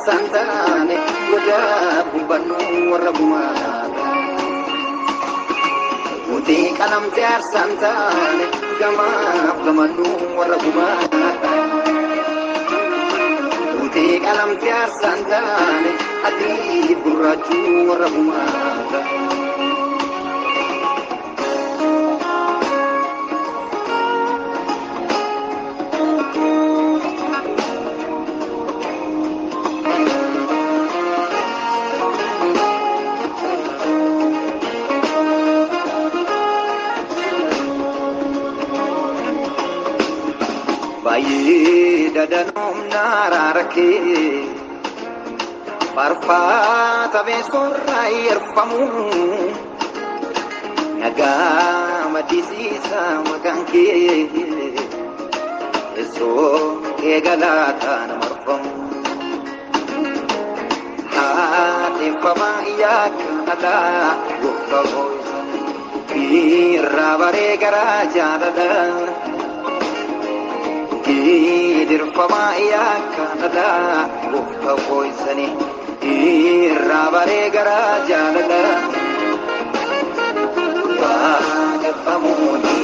Santane wajah bubanu warabumada Uti kalam tiar santane gamanu warabumada Uti kalam tiar santane adi buraju warabumada Dadanum nararake parfata vescorrai erfamu naga madisisa maganke eso egalata namarfam hati famaya kada guffago irabare garaja dada Dir famaya kanada bukka poisani irabare garaja dada wa gafamuni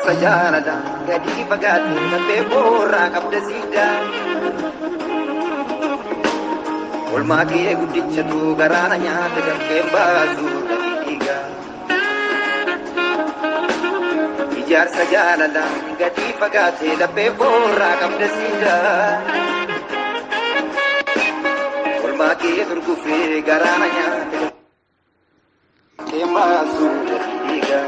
Sajarada gadi bagati nabe borra kabda sida ulma ke gudicha tu garana nya daga kembazu diga ijar sajarada gadi bagati nabe borra kabda sida ulma ke durgufe garana nya daga kembazu diga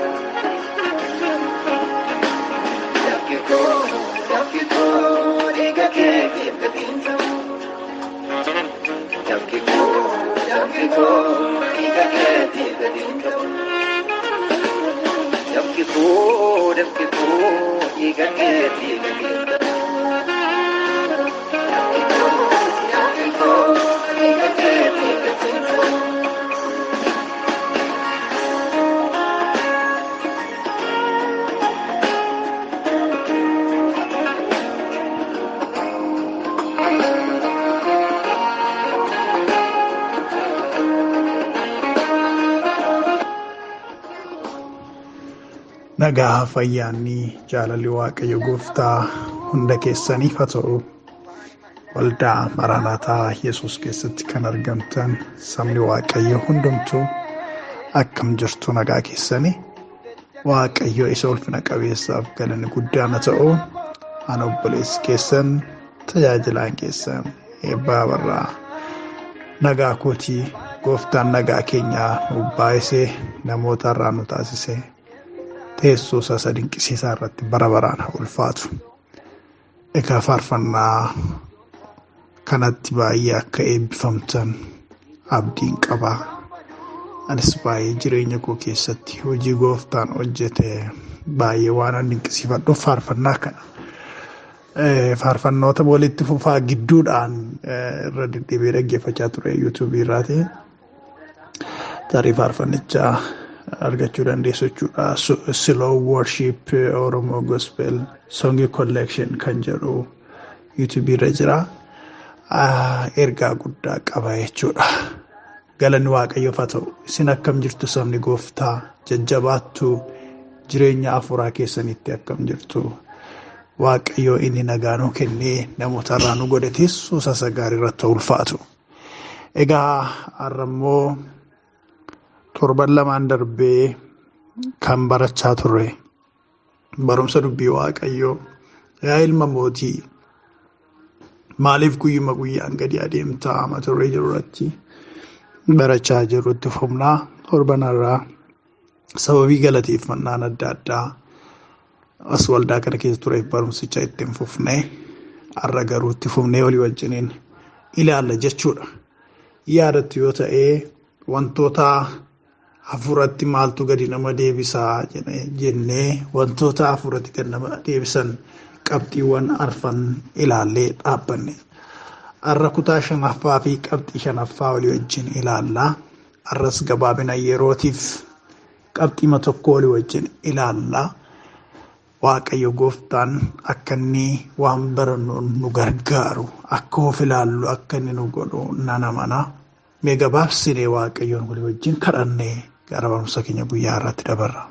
Nagaa fayyaanni jaalalli waaqayyo gooftaa hunda keessaniif haa ta'u. Waldaa Maranaataa Yesuus keessatti kan argamtan sabni waaqayyo hundumtuu akkam jirtu nagaa keessanii waaqayyo isa ulfina qabeessaaf galanni guddaan haa ta'u. Ani obboleessi keessan tajaajilaan keessan eebbaa barraa nagaa kootii gooftaan nagaa keenyaa nuuf baay'isee namoota irraa nu taasisee teessoo isaa dinqisiisaa irratti bara baraan haa ulfaatu. Egaa faarfannaa kanatti baay'ee akka eebbifamtan abdiin qabaa. anis baay'ee jireenya koo keessatti hojii gooftaan hojjete baay'ee waan dinqisiifadhu faarfannaa kana. Faarfannoota walitti fufaa gidduudhaan irra deddeebi'ee dhaggeeffachaa ture YouTube irraati. Tarii faarfannichaa argachuu dandeessu jechuudha. Slow Worship Oromo Gospel Song Collection kan jedhu YouTube irra jira. Ergaa guddaa qaba jechuudha. Galanni Waaqayyoof haa ta'u. Isin akkam jirtu sabni Gooftaa? Jajjabaattu jireenya afuuraa keessanitti akkam jirtu? Waaqayyo inni nagaa nuu kennee namoota irraa nu godhe teessoo isaa gaarii irratti ulfaatu. Egaa har'ammoo torban lamaan darbee kan barachaa turre barumsa dubbii Waaqayyoo. Yaa ilma mootii maaliif guyyuma guyyaan gadi adeemtaa mata duree jiru irratti barachaa jirrutti fufnaa. Torban irraa sababii galateeffannaan adda addaa as waldaa kana keessa tureef barumsicha ittiin fufnee har'a garuu itti fufnee walii wajjiniin ilaalla jechuudha. Yaadatti yoo ta'e wantoota hafuuratti maaltu gadi nama deebisaa jennee wantoota hafuuratti gadi nama deebisan qabxiiwwan arfan ilaallee dhaabbanne. Har'a kutaa 5ffaa fi qabxii 5ffaa walii wajjin ilaallaa. Har'as gabaabina yerootiif qabxiima tokko walii wajjin ilaallaa. Waaqayyo gooftaan akka inni waan barannuun nu gargaaru akka of ilaallu akka inni nu godhu nan amana. Mee gabaabsinee Waaqayyoon walii wajjin kadhannee gara barumsa keenya guyyaa irratti dabarra.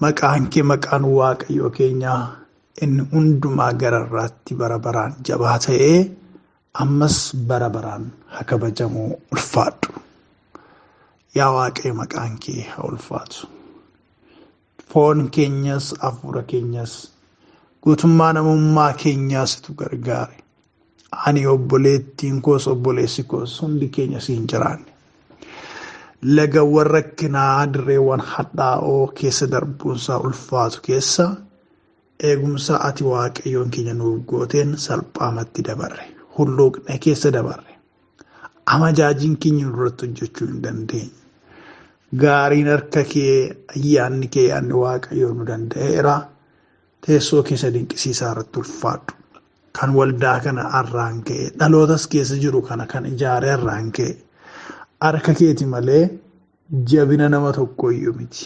Maqaan kee maqaan Waaqayyoo keenyaa inni hundumaa gararraatti bara baraan jabaa ta'ee ammas bara baraan haa kabajamu ulfaadhu. Yaa Waaqayyo maqaan kee haa ulfaatu. Foon keenyas hafuura keenyas guutummaa namummaa keenyaasitu gargaare. Ani obboleettiin koos obboleessi koos hundi keenya siin jiraanne. Lagawwan rakkinaa dirreewwan hadhaa'oo keessa darbuunsaa ulfaatu keessa eegumsa ati Waaqayyoon keenya nuuf gooteen salphaamatti dabarre. Hulluuqna keessa dabarre. Amajaajiin keenya nurratti hojjechuu hin dandeenye. Gaariin harka kee ayyaanni kee yaadni Waaqayyoo nu danda'eera. Teessoo keessa dinqisiisaa irratti ulfaadhu. Kan waldaa kana arraan ka'e dhalootas keessa jiru kana kan ijaare arraan ka'e harka keeti malee jabina nama tokko iyyuu miti.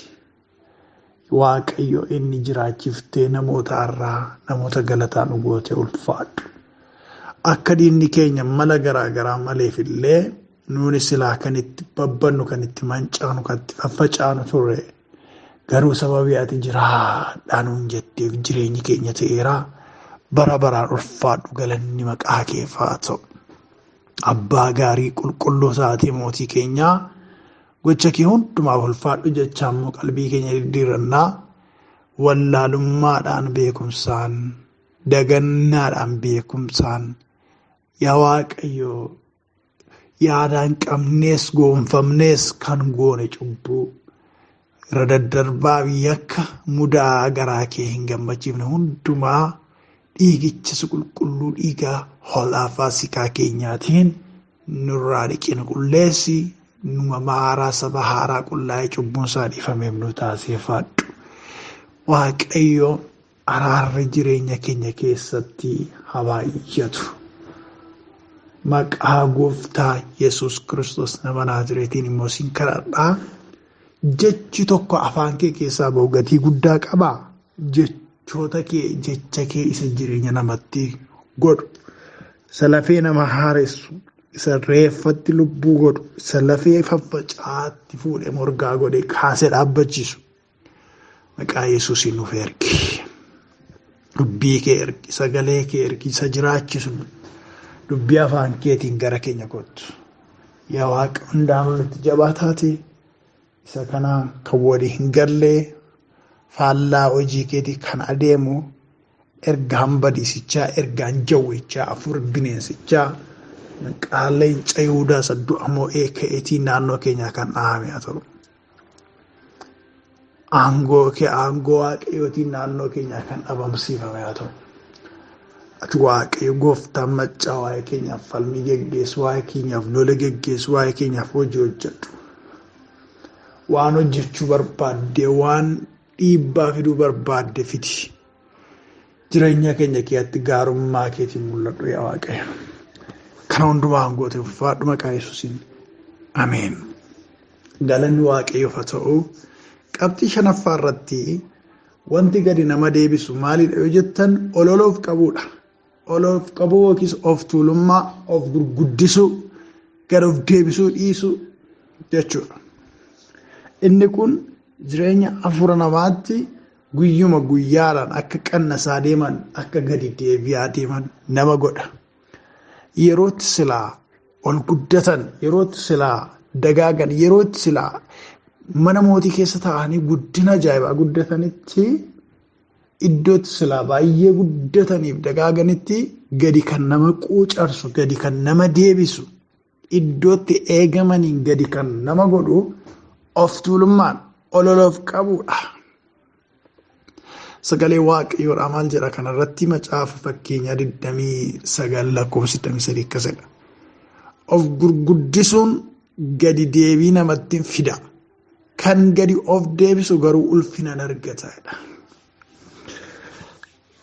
Waaqayyo inni jiraachiftee namoota arraa namoota galataa nu goote ulfaadhu. Akka diinni keenya mala garaa garaa maleef illee nuuni silaa kan itti babbannu kan itti mancaanu kan itti faffacaanu turre garuu sababii ati jiraadhaanuun jetteef jireenyi keenya ta'eera. Bara baraan ulfaadhu galanni maqaa keef haa ta'u. Abbaa gaarii qulqulluu isaatii mootii keenyaa gocha kee hundumaaf ulfaadhu jechaa immoo qalbii keenya diddiirannaa wallaalummaadhaan beekumsaan dagannaadhaan beekumsaan yaa Waaqayyo yaadaan qabnees goonfamnees kan goone cubbuu irra daddarbaa yakka mudaa garaa kee hin gammachiifne hundumaa dhiigicha qulqulluu dhiigaa hoolaa faasikaa keenyaatiin nurraa dhiqina qulleessi numa maaraa saba haaraa qullaa'ee cubbuun isaa dhiifameef nu taasifadhu. Waaqayyo araarri jireenya keenya keessatti haa baay'atu. Maqaa gooftaa Yesuus Kiristoos nama Naazreetiin immoo sin kadhadhaa. Jechi tokko afaan kee keessaa ba'u gatii guddaa qabaa. Jechoota kee jecha kee isa jireenya namatti godhu. Isa lafee nama haaressu. Isa reeffatti lubbuu godhu. Isa lafee faffacaatti fuudhee morgaa godhee kaasee dhaabbachiisu. Maqaa Yesuusiin nuuf ergi. Dubbii kee ergi. Sagalee kee ergi. Isa jiraachisu. Dubbii afaan keetiin gara keenya kottu. Yaa Waaqa hundaanuu nutti jabaa taate isa kana kan walii hin gallee faallaa hojii keetii kan adeemu ergaan badiisichaa ergaan jawwichaa afur bineensichaa qaaleenca Yihuudaa saddu ammoo ka'eetii naannoo keenyaa kan dhahame haa ta'u. Aangoo Waaqayyootiin naannoo keenyaa kan dhabamsiifame haa ta'u. ati Waaqayyo gooftaan maccaa waa'ee keenyaaf falmii geggeessu, waa'ee keenyaaf lola geggeessu, waa'ee keenyaaf hojii hojjedhu. Waan hojjechuu barbaadde, waan dhiibbaa fiduu barbaadde fidi. Jireenya keenya keessatti gaarummaa keetiin mul'adhu yaa Waaqayyo. Kana hundumaan goote ulfaadhu maqaa Yesuusiin. Ameen. Galanni Waaqayyoof haa ta'u. Qabxii 5ffaa irratti wanti gadi nama deebisu maalidha yoo jettan ololoof qabuudha. Ololoof qabuu yookiis of tuulummaa, of gurguddisuu, gad of deebisuu dhiisuu jechuudha. Inni kun jireenya hafuura namaatti guyyuma guyyaadhaan akka qannasaa deeman, akka gadi deebi'aa deeman nama godha. Yerootti silaa ol guddatan, yerootti silaa dagaagan, yerootti silaa mana mootii keessa taa'anii guddina ajaa'ibaa guddatanitti, iddootti silaa baay'ee guddataniif dagaaganitti gadi kan nama quucarsu, gadi kan nama deebisu, iddootti eegamaniin gadi kan nama godhu of tuulummaan ololoof qabuudha. Sagalee Waaqayyoodhaa maal jedha kanarratti? Macaafa Fakkeenyaa 29:23 akkasidha. Of gurguddisuun gadi deebii namatti fida. Kan gadi of deebisu garuu ulfina argata.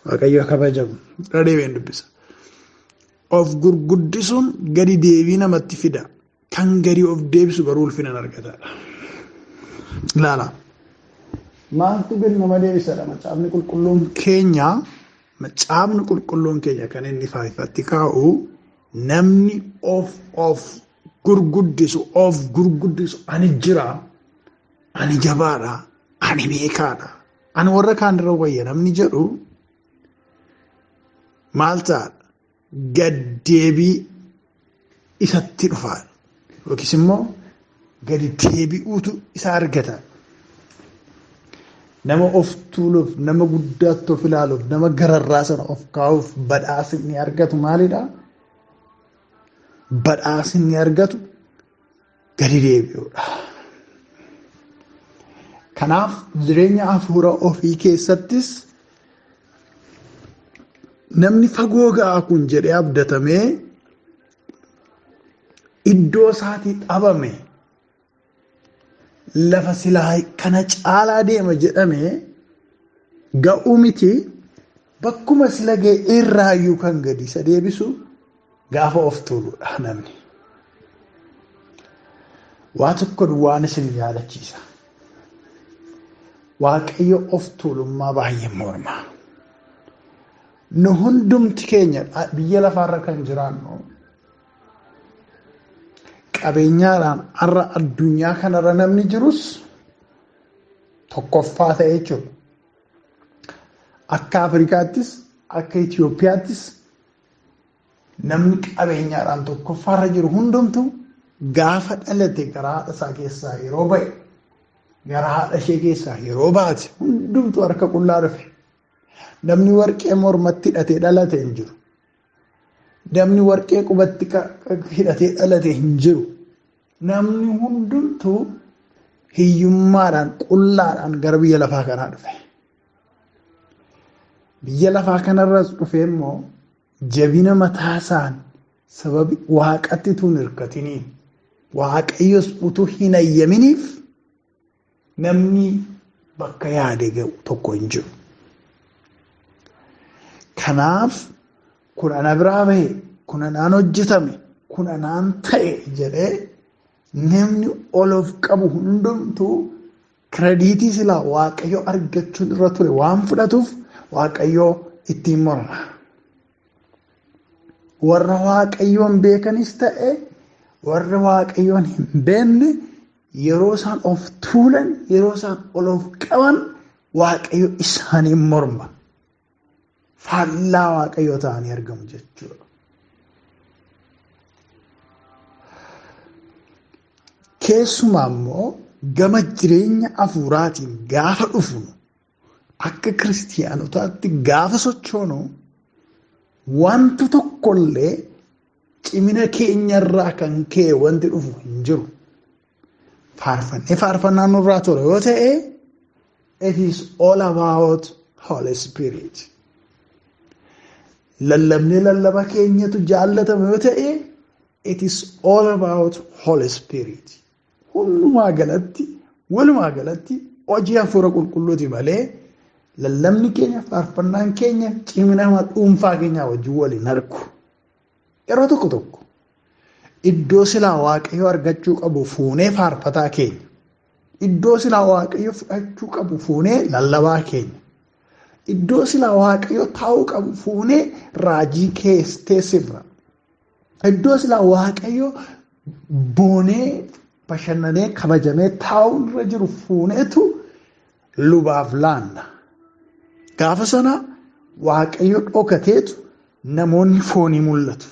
Waaqayyo kabajamu. Deebiin dubbisa. Of gurguddisuun gadi deebii namatti fida. Kan gadi of deebisu garuu ulfina argata. Ilaala. Maaltu gadi nama deebisadha? Macaafni qulqulluun keenya kan inni ifatti kaa'u namni of gurguddisu ani jira, ani jabaadha, ani beekaadha, ani warra kaan irra wayya namni jedhu maal ta'a? Gad deebii isatti dhufa yookiis immoo gadi deebi'uutu isa argata. Nama of tuuluuf, nama guddaatti of ilaaluuf, nama gararraa sana of kaa'uuf badhaasni argatu maalidha? Badhaasni argatu gadi deebi'uudha. Kanaaf jireenya hafuura ofii keessattis namni fagoo ga'a kun jedhee abdatamee iddoo isaatii dhabame, lafa silaa kana caalaa deema jedhame ga'uu miti, bakkuma sila ga'e irraayyuu kan gadi isa deebisu gaafa of tuuluudha. Namni waa tokko duwwaan isin yaadachiisa. Waaqayyo of tuulummaa baay'ee morma. Nu hundumti keenya biyya lafaarra kan jiraannu qabeenyaadhaan har'a addunyaa kanarra namni jirus tokkoffaa ta'e jechuudha. Akka Afrikaattis, akka Itoophiyaattis namni qabeenyaadhaan tokkoffaarra jiru hundumtu gaafa dhalate gara haadha isaa keessaa yeroo ba'e, gara haadha ishee keessaa yeroo baate hundumtu harka qullaa dhufe. Namni warqee mormatti hidhatee dhalate hin jiru. Namni warqee qubatti hidhatee dhalate hin jiru. Namni hundumtuu hiyyummaadhaan qullaadhaan gara biyya lafaa kanaa dhufe. Biyya lafaa kanarras dhufe immoo jabina mataa isaan sababi waaqatti utuu hin hirkatiniin, Waaqayyos utuu hin ayyaminiif namni bakka yaade ga'u tokko hin jiru. Kanaaf kun ana biraa bahe, kun anaan hojjetame, kun anaan ta'e jedhee namni olof qabu hundumtuu krediitii silaa Waaqayyo argachuun irra ture waan fudhatuuf Waaqayyo ittiin morma. Warra Waaqayyoon beekanis ta'e warra Waaqayyoon hin beekne yeroo isaan of tuulan, yeroo isaan olof qaban Waaqayyo isaaniin morma. Faallaa Waaqayyoo ta'anii argamu jechuudha. Keessumaa immoo gama jireenya hafuuraatiin gaafa dhufnu akka kiristiyaanotaatti gaafa sochoonu wanti tokkollee cimina keenyarraa kan ka'e wanti dhufu hin jiru. Faarfannaan nurraa ture yoo ta'e, it is all about Holy Spirit. lallabnee lallaba keenyatu jaallatame yoo ta'e it is all about Holy Spirit. Walumaa galatti hojii hafuura qulqulluuti malee lallabni keenya faarfannaan keenya cimina dhuunfaa keenyaa wajjin waliin argu. Yeroo tokko iddoo silaa waaqayyo argachuu qabu fuunee faarfataa keenya. Iddoo silaa waaqayyo fudhachuu qabu fuunee lallabaa keenya. Iddoo silaa waaqayyo taa'uu qabu fuunee raajii teessifna. Iddoo silaa waaqayyo boonee bashannanee kabajamee taa'uu irra jiru fuuneetu lubaaf laanna. Gaafa sana waaqayyo dhokateetu namoonni foonii mul'atu.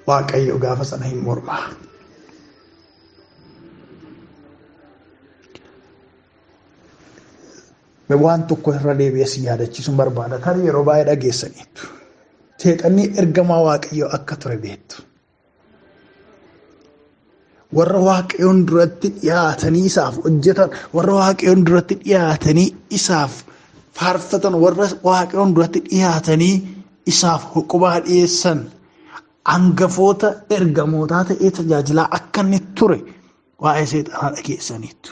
Waaqayyo gaafa sana hin mormaa. Waan tokko irra deebi'ee si yaadachiisuun barbaada. Kan yeroo baay'ee dhageessaniitu. Seexanni ergamaa waaqayyo akka ture beektu. Warra waaqayyoon duratti dhiyaatanii isaaf hojjetan, warra waaqayyoon duratti dhiyaatanii isaaf faarfatan, warra waaqayyoon duratti dhiyaatanii isaaf qubaa dhiyeessan, hangafoota ergamootaa ta'ee tajaajilaa akka inni ture waa'ee seexanaa dhageessaniitu.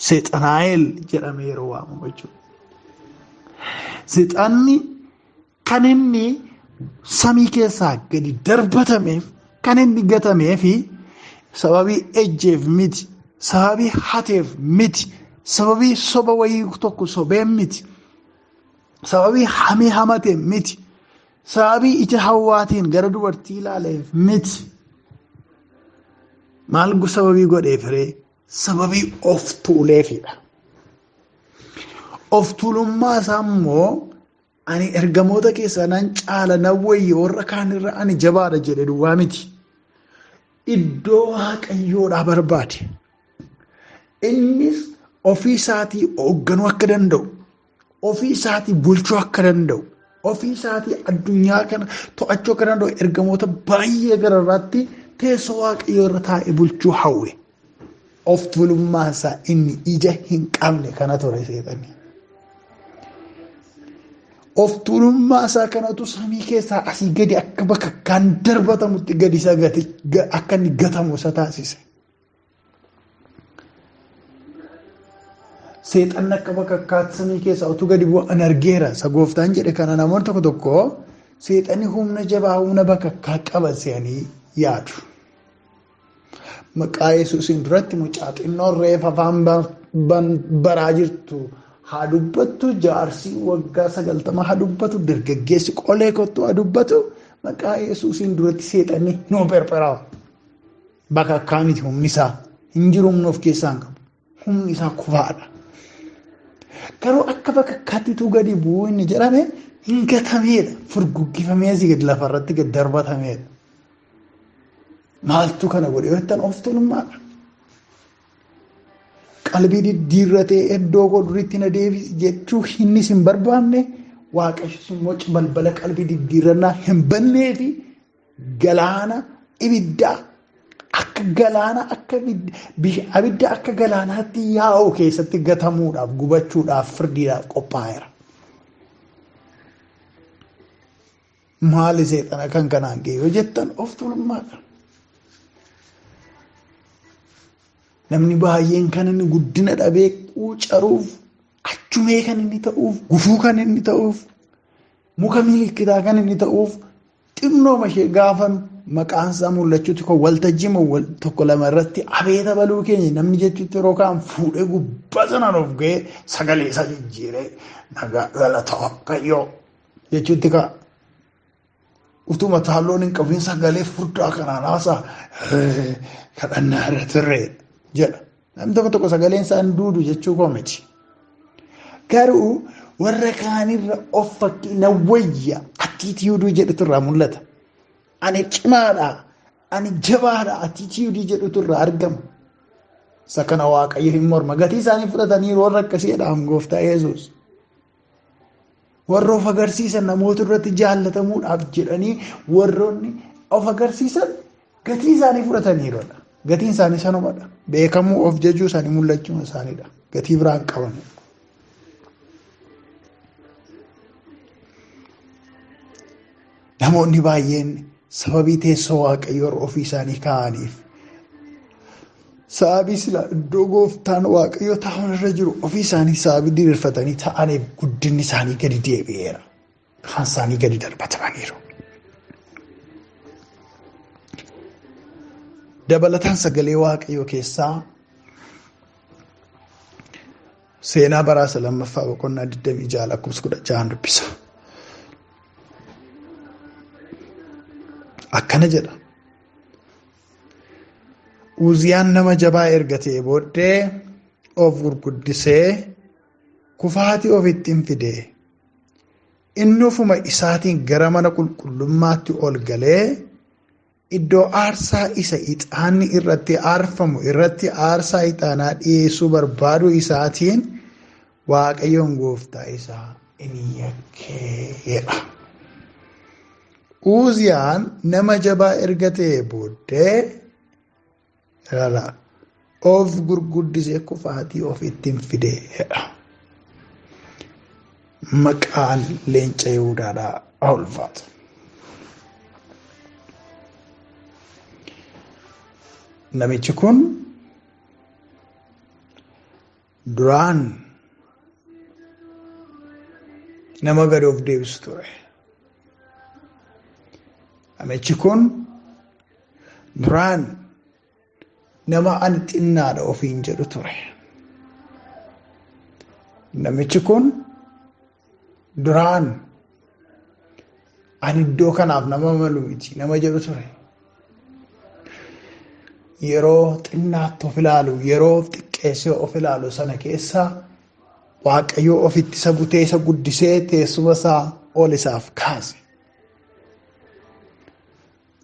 Seexanaa'el jedhamee yeroo waamamu jechuudha. Seexanni kan inni samii keessaa gadi darbatameef, kan inni gatameefi sababii ejjeef miti, sababii hateef miti, sababii soba wayii tokko sobeen miti, sababii hamee hamateef miti, sababii ija hawwaatiin gara dubartii ilaaleef miti. Maal sababii godheef ree? Sababii of tuuleefidha. Of tuulummaa isaa immoo ani ergamoota keessaa nan caala nan wayya warra kaanirra ani jabaadha jedhe duwwaa miti. Iddoo waaqayyoodhaa barbaade. Innis ofii isaatii hoogganuu akka danda'u, ofii isaatii bulchuu akka danda'u, ofii isaatii addunyaa kana to'achuu akka danda'u ergamoota baay'ee gararraatti teessoo waaqayyoo irra taa'ee bulchuu hawwe. Of tuulummaa isaa inni ija hin qabne kana ture seexanni. Of tuulummaa isaa kanatu samii keessaa asii gadi akka bakakkaan darbatamutti gadi isa akka inni gatamu isa taasise. Seexanni akka bakakkaatti samii keessaa utuu gadi bu'an argeera. Isa gooftaan jedhe kana namoonni tokko tokko seexanni humna jabaa humna bakakkaa qaban se'anii yaadu. Maqaa Yesuusiin duratti mucaa xinnoon reefa afaan baraa jirtu haa dubbattu, jaarsi waggaa 90 haa dubbatu, dargaggeessi qolee kottu haa dubbatu. Maqaa Yesuusiin duratti seexanni nuu perperaa. Bakka akkaamiti humni isaa hin jiru, humna of keessaa hin qabu. Humni isaa kufaadha. Garuu akka bakka akkaattituu gadi bu'uu inni jedhame hin gatameedha. Furguggifamee gadi lafarratti gad darbatameedha. Maaltu kana godhe yoo jettan of tuulummaadha. Qalbii diddiirratee iddoo godhuritti na deebisi jechuu hinnis hin barbaanne waaqayyos immoo balbala qalbii diddiirrannaa hin bannee fi galaana ibiddaa akka galaana akka abidda akka galaanaatti yaa'u keessatti gatamuudhaaf gubachuudhaaf firdiidhaaf qophaa'eera. Maali seexana kan kanaan ga'e yoo jettan of tuulummaadha. Namni baay'een kan inni guddina dhabee quucaruuf, achumee kan inni ta'uuf, gufuu kan inni ta'uuf, muka milikitaa kan inni ta'uuf, xinnooma ishee gaafan maqaan isaa mul'achuutti kan waltajjii tokko lama irratti abeeta baluu keenya namni jechuutti yeroo kaan fuudhee gubbaa sanaan of ga'ee sagalee isaa jijjiiree nagaa galata waaqayyoo jechuutti ka'a. Utuma taalloon hin qabin sagalee furdaa kanaan haasaa kadhannaa irra turre jedha. Namni tokko tokko sagaleen isaa hin duudu jechuu koo miti. Garuu warra kaanirra of fakkii na wayya atiitiyuuduu jedhutu irraa mul'ata. Ani cimaadha, ani jabaadha atiitiyuudii jedhutu irraa argama. Isa kana waaqayyo hin morma. Gatii isaanii fudhatanii warra akkasiidhaan gooftaa Yesuus. Warra of agarsiisan namoota irratti jaallatamuudhaaf jedhanii warroonni of agarsiisan gatii isaanii fudhataniirodha. Gatiin isaanii sanumadha. Beekamuu of jajuu isaanii mul'achuu isaaniidha. Gatii biraan qaban. namoonni baay'een sababii teessoo waaqayyoo ofii isaanii kaa'aniif sababii sila iddoo gooftaan waaqayyoo taa'uun irra jiru ofii isaanii sababii diriirfatanii ta'aniif guddinni isaanii gadi deebi'eera. Kaan isaanii gadi darbatamaniiru. Dabalataan sagalee waaqayyoo keessaa seenaa baraasa lammaffaa boqonnaa 26 lakkoofsa 16 dubbisa. Akkana jedha. Uziyaan nama jabaa erga ta'ee booddee of gurguddisee kufaatii ofitti hin fidee inni ofuma isaatiin gara mana qulqullummaatti ol galee iddoo aarsaa isa ixaanni irratti aarfamu irratti aarsaa ixaanaa dhiyeessuu barbaadu isaatiin Waaqayyoon gooftaa isaa inni yakkeedha. Uziyaan nama jabaa erga ta'ee booddee of gurguddisee kufaatii ofitti hin fideedha. Maqaan leenca Yihuudaadhaa haa ulfaatu. Namichi kun duraan nama gad of deebisu ture. Namichi kun duraan nama ani xinnaadha ofiin jedhu ture. Namichi kun duraan ani iddoo kanaaf nama malu miti nama jedhu ture. Yeroo xinnaatti of ilaalu, yeroo xiqqeessee of ilaalu sana keessa Waaqayyoo ofitti isa butee isa guddisee teessuma isaa ol isaaf kaase.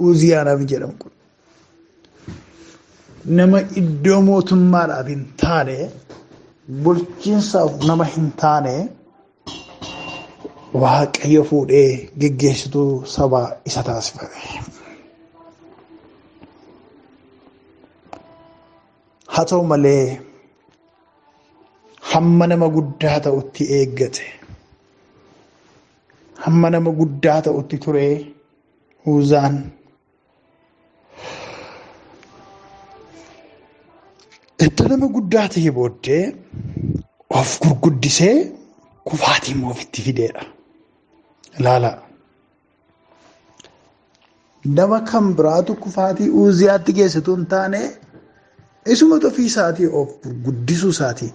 Uziyaan nama jedhamu kun nama iddoo mootummaadhaaf hin taane, bulchiinsaaf nama hin taane Waaqayyo fuudhee geggeessituu sabaa isa taasifame. Haa ta'u malee hamma nama guddaa ta'utti eeggate. Hamma nama guddaa ta'utti ture Uziyaan. Itti nama guddaa ta'e booddee of gurguddisee kufaatii immoo ofitti fideedha. Ilaala. Nama kan biraatu kufaatii Uziyaatti geessitu hin taane isuma ofii isaatii of gurguddisuu isaatii.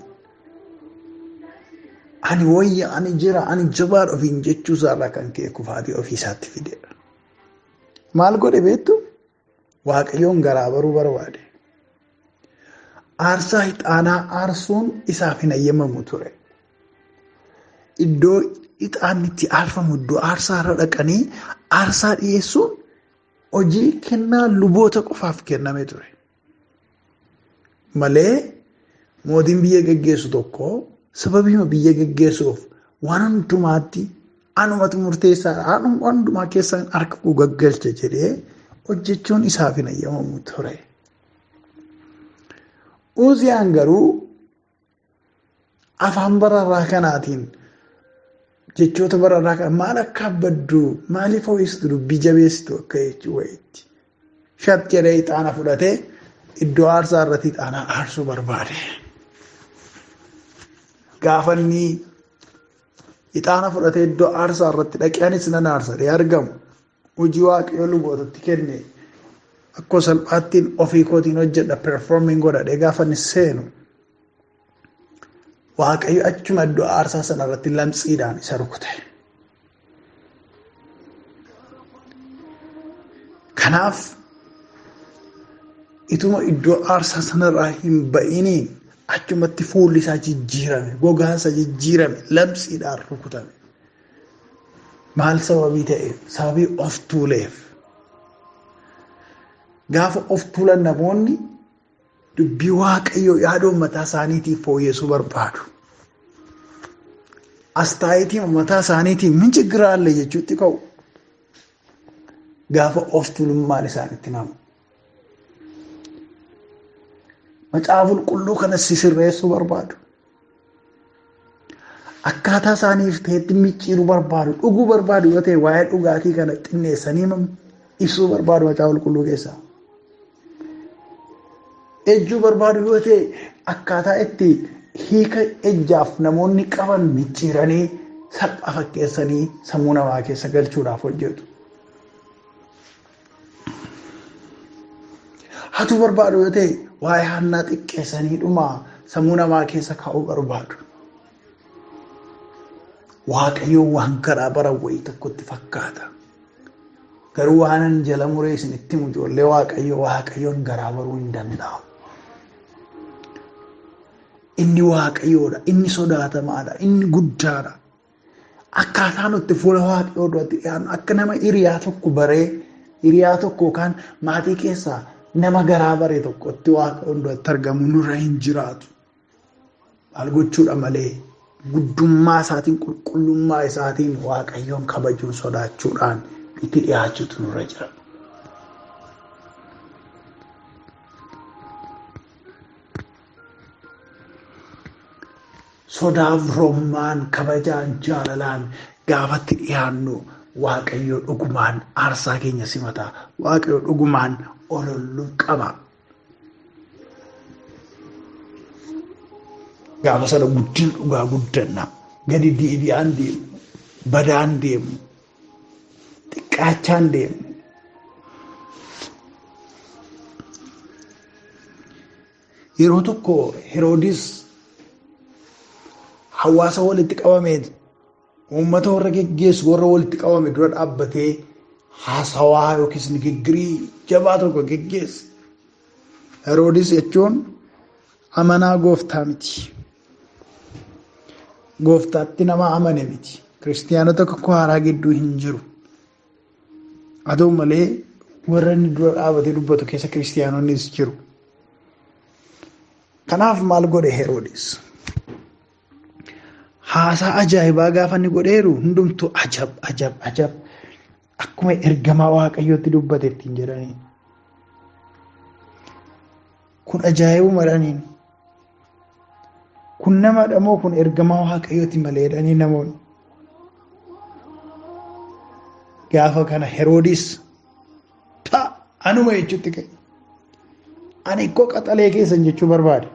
Ani wayya, ani jira, ani jabaadha ofiin jechuu isaarraa kan ka'e kufaatii ofii isaatti fideedha. Maal godhe beektu? Waaqayyoon garaa baruu barbaade. Aarsaa ixaanaa aarsuun isaaf hin ayyamamu ture. Iddoo ixaanni itti aarfamu iddoo aarsaa irra dhaqanii aarsaa dhiyeessuun hojii kennaa luboota qofaaf kenname ture. Malee mootiin biyya geggeessu tokko sababiima biyya geggeessuuf waan hundumaatti anumatu murteessaadha, waan hundumaa keessaan harka koo gaggalcha jedhee hojjechuun isaaf hin ayyamamu ture. Uziyaan garuu afaan bararraa kanaatiin jechoota bararraa kana maal akka baddu maaliif ho'istu dubbii jabeessitu akka jechuu wayiitti. Shat jedhee ixaana fudhatee iddoo aarsaa irratti ixaana aarsuu barbaade. Gaafa inni ixaana fudhatee iddoo aarsaa irratti dhaqee anis nan aarsadhee argamu. Hojii Waaqayyoo lubootatti kenne. Akkoo salphaattiin ofii kootiin hojjedha performing godhadhee gaafa inni seenu Waaqayyo achuma iddoo aarsaa sana irratti lamxiidhaan isa rukute. Kanaaf ituma iddoo aarsaa sanarraa hin ba'iniin achumatti fuulli isaa jijjiirame, gogaan isaa jijjiirame, lamxiidhaan rukutame. Maal sababii ta'eef? Sababii of tuuleef. Gaafa of tuulan namoonni dubbii Waaqayyoo yaadoon mataa isaaniitiif fooyyessuu barbaadu. Astaayitii mataa isaaniitiif min chiggiraalle jechuutti ka'u. Gaafa of tuulummaan isaanitti namu. Macaafa qulqulluu kanas sirreessuu barbaadu. akkaataa isaaniif ta'etti micciiruu barbaadu, dhuguu barbaadu yoo ta'e waa'ee dhugaatii kana xinneessanii ibsuu barbaadu macaafa qulqulluu keessaa. Ejjuu barbaadu yoo ta'e akkaataa itti hiika ejjaaf namoonni qaban micciiranii salphaa fakkeessanii sammuu namaa keessa galchuudhaaf hojjetu. Hatuu barbaadu yoo ta'e waa'ee hannaa xiqqeessanii dhuma sammuu namaa keessa kaa'uu barbaadu. Waaqayyoon waan garaa bara wayii tokkotti fakkaata. Garuu waanan jala muree isinitti himu ijoollee Waaqayyoon garaa baruu hin danda'u. Inni Waaqayyoodha, inni sodaatamaadha, inni guddaadha. Akkaataa nuti fuula Waaqayyoo duratti dhiyaannu akka nama hiriyaa tokko baree hiriyaa tokko yookaan maatii keessaa nama garaa baree tokkotti Waaqayyoon duratti argamu nurra hin jiraatu. Maal gochuudha malee guddummaa isaatiin qulqullummaa isaatiin Waaqayyoon kabajuun sodaachuudhaan itti dhiyaachuutu nurra jira. Sodaaf rommaan kabajaan jaalalaan gaafatti dhiyaannu Waaqayyo dhugumaan aarsaa keenya simata. Waaqayyo dhugumaan ololluu qaba. Gaafa sana guddin dhugaa guddanna. Gadi deebi'aan deemu. Badaan deemu. Xiqqaachaan deemu. Yeroo tokko Heroodis hawaasa walitti qabamee uummata warra geggeessu warra walitti qabame dura dhaabbatee haasawaa yookiis nigiggirii jabaa tokko geggeesse. Heroodis jechuun amanaa gooftaa miti. Gooftaatti nama amane miti. Kiristiyaanota tokko haaraa gidduu hin jiru. Haa ta'u malee warra inni dura dhaabatee dubbatu keessa kiristiyaanonnis jiru. Kanaaf maal godhe Heroodis? Haasaa ajaa'ibaa gaafa inni godheeru hundumtuu ajab akkuma ergamaa Waaqayyootti dubbate ittiin jedhanii. Kun ajaa'ibuma jedhaniin. Kun namadha moo kun ergamaa Waaqayyooti malee jedhanii namoonni. Gaafa kana Heroodis anuma jechuutti ka'e. Ani koo qaxalee keessan jechuu barbaade.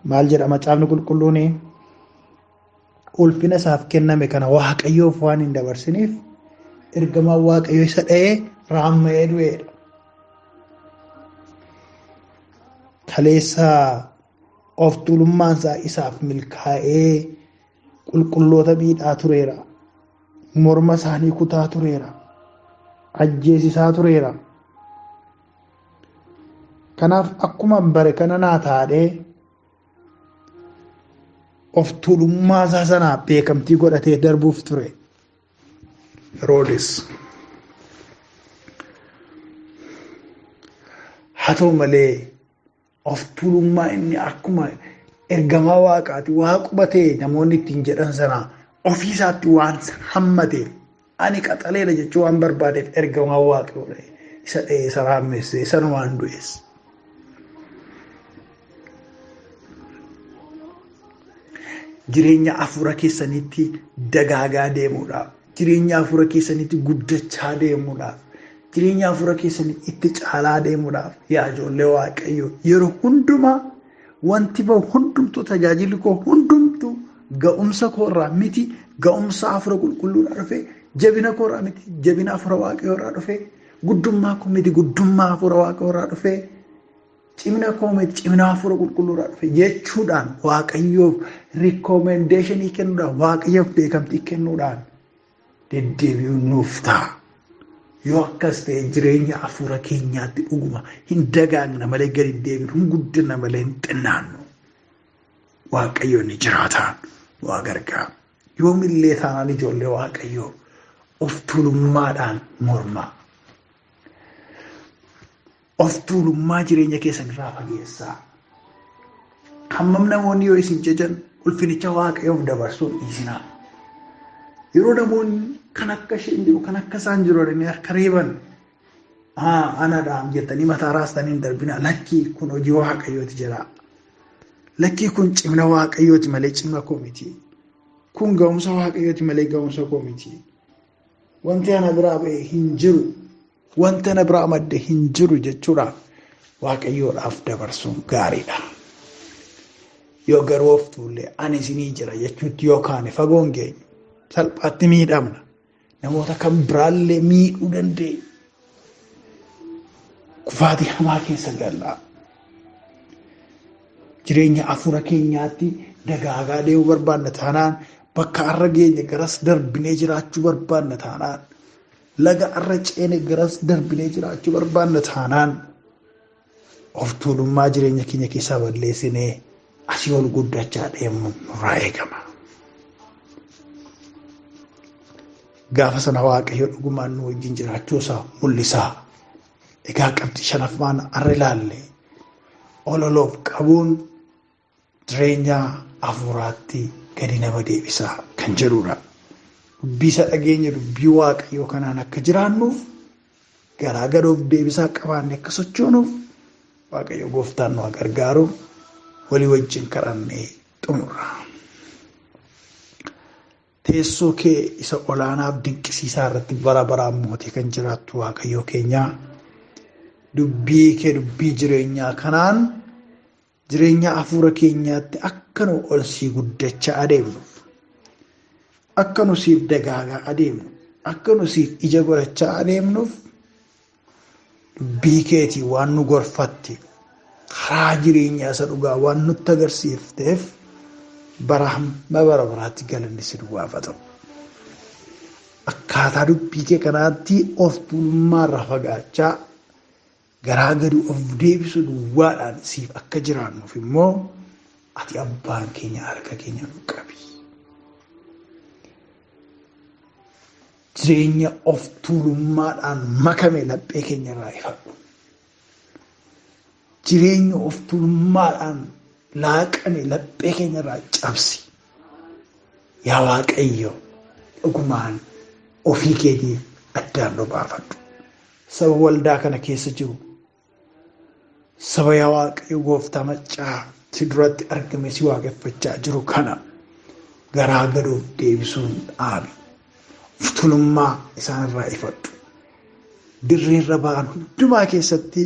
Maal jedha macaafni qulqulluun? Ulfina isaaf kenname kana Waaqayyoof waan hin dabarsiniif ergamaan Waaqayyoo isa dha'ee raamma'ee du'eedha. Kaleessaa of tuulummaan isaa isaaf milkaa'ee qulqulloota miidhaa tureera. Morma isaanii kutaa tureera. Ajjeesisaa tureera. Kanaaf akkuma bare kana naa taadhee of tuulummaa isaa sanaa beekamtii godhatee darbuuf ture. Heroodis. Haa ta'u malee of tuulummaa inni akkuma ergamaa Waaqaati waa qubatee namoonni ittiin jedhan sanaa ofii isaatti waan hammateef ani qaxaleedha jechuu waan barbaadeef ergamaa Waaqayyoodha. Isa dha'ee isa raammeesse isa waan du'ees. Jireenya hafuura keessanitti dagaagaa deemuudhaaf, jireenya hafuura keessanitti guddachaa deemuudhaaf, jireenya hafuura keessanitti itti caalaa deemuudhaaf yaa ijoollee Waaqayyoo yeroo hundumaa wanti bahu hundumtuu tajaajilli koo hundumtuu ga'umsa koorraa miti, ga'umsa hafuura qulqulluudhaa dhufe, jabina koorraa miti, jabina hafuura Waaqayyoorraa dhufe, guddummaa koo miti, guddummaa hafuura Waaqayyoorraa dhufe, cimina koo miti, cimina hafuura qulqulluudhaa dhufe jechuudhaan Waaqayyoof rikoomendeeshinii kennuudhaan, Waaqayyoof beekamtii kennuudhaan deddeebi'uun nuuf ta'a. Yoo akkas ta'e jireenya hafuura keenyaatti dhuguma hin dagaagna malee gadi hin deebinu, hin guddina malee hin xinnaannu. Waaqayyoon ni jiraata, waa gargaara. Yoomillee taanaan ijoollee Waaqayyoo of tuulummaadhaan mormaa. Of tuulummaa jireenya keessanirraa fageessaa. Hammam namoonni yoo isin jajan ulfinicha Waaqayyoof dabarsuun dhiisinaa. Yeroo namoonni kan akka isheen jiru kan akka isaan jiru jedhanii harka reeban anadhaan jettanii mataa raastanii darbina. Lakkii kun hojii waaqayyooti jira. Lakkii kun cimina waaqayyooti malee cimina koo miti. Kun ga'umsa waaqayyooti malee ga'umsa koo miti. Wanti ana biraa ba'e hin jiru. Wanti ana biraa madde hin jiru jechuudhaaf waaqayyoodhaaf dabarsuun gaariidha. Yoo garuu of tuullee ani isinii jira jechuutti yookaan fagoon geenyu salphaatti miidhamna. Namoota kan biraallee miidhuu dandeenya. Kufaatii hamaa keessa galla. Jireenya hafuura keenyaatti dagaagaa deemuu barbaanna taanaan bakka arra geenye garas darbinee jiraachuu barbaanna taanaan laga arra ceene garas darbinee jiraachuu barbaanna taanaan of tuulummaa jireenya keenya keessaa balleessinee asii ol guddachaa deemuun nurraa eegama. Gaafa sana waaqayyo dhugumaan nu wajjin jiraachuusaa mul'isaa. Egaa qabxii shanaffaan arra ilaalle ololoof qabuun jireenya hafuuraatti gadi nama deebisaa kan jedhudha. Dubbii isa dhageenya dubbii waaqayyoo kanaan akka jiraannuuf garaa gadoof deebisaa qabaanne akka sochoonuuf waaqayyo gooftaan nu gargaaru walii wajjin kadhannee xumurra. Teessoo kee isa olaanaaf dinqisiisaa irratti bara baraan mootee kan jiraattu waaqayyoo keenyaa dubbii kee dubbii jireenyaa kanaan jireenya hafuura keenyaatti akka nu ol sii guddachaa adeemnuuf akka nu siif dagaagaa adeemnu akka nu siif ija godhachaa adeemnuuf dubbii keetii waan nu gorfatte karaa jireenyaa isa dhugaa waan nutti agarsiifteef bara baraatti galanni si duwwaafa ta'u. Akkaataa dubbii kee kanaatti of tuulummaarraa fagaachaa garaa gadi of deebisu duwwaadhaan siif akka jiraannuuf immoo ati abbaan keenya harka keenya nu qabi. Jireenya of tuulummaadhaan makame laphee keenya irraa ifadhu. Jireenya of tuulummaadhaan laaqame laphee keenya irraa cabsi. Yaa Waaqayyo dhugumaan ofii keetiif addaan nu baafadhu. Saba waldaa kana keessa jiru saba yaa Waaqayyo gooftaa maccaa si duratti argame si waaqeffachaa jiru kana garaa gadoof deebisuun dhaabi. Of tuulummaa isaanirraa ifadhu. Dirreerra ba'an hundumaa keessatti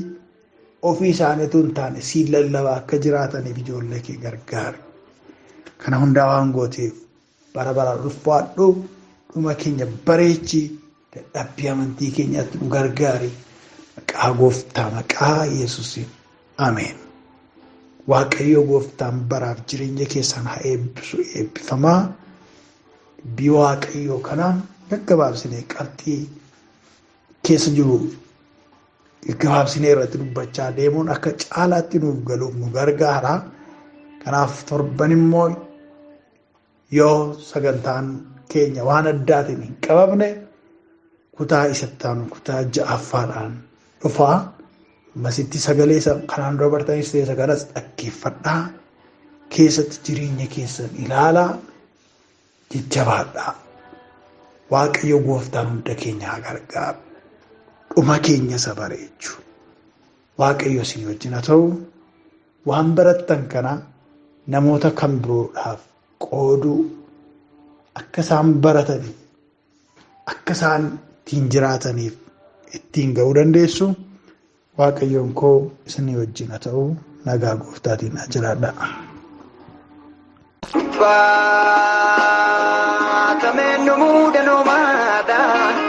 ofii isaaniitu hin taane siin lallabaa akka jiraataniif ijoollee kee gargaari. Kana hundaa waan gooteef bara baraan ulfaadhu dhuma keenya bareechi dadhabbii amantii keenyaatti nu gargaari. Maqaa gooftaa maqaa Yesuusiin ameen. Waaqayyo gooftaan baraaf jireenya keessan haa eebbisu eebbifamaa. Dubbii Waaqayyoo kanaan gaggabaabsinee qabxii keessa jiru gaggabaabsinee irratti dubbachaa deemuun akka caalaatti nuuf galuuf nu gargaara. Kanaaf torban immoo yoo sagantaan keenya waan addaatiin hin qabamne kutaa isattaan kutaa ja'affaadhaan dhufaa. Masitti sagalee kanaan dura bartaniis ta'e sagalas dhaggeeffadhaa. Keessatti jireenya keessan ilaalaa jajjabaadhaa. Waaqayyo gooftaan hunda keenya haa gargaaru. Dhuma keenya isa bareechu. Waaqayyo isin wajjin haa ta'u. Waan barattan kana namoota kan biroodhaaf qooduu akka isaan barataniif akka isaan ittiin jiraataniif ittiin ga'uu dandeessu. Waaqayyoon koo isin wajjin haa ta'u. Nagaa gooftaatiin haa jiraadhaa. Baatameen nu muudanuu maadhaa.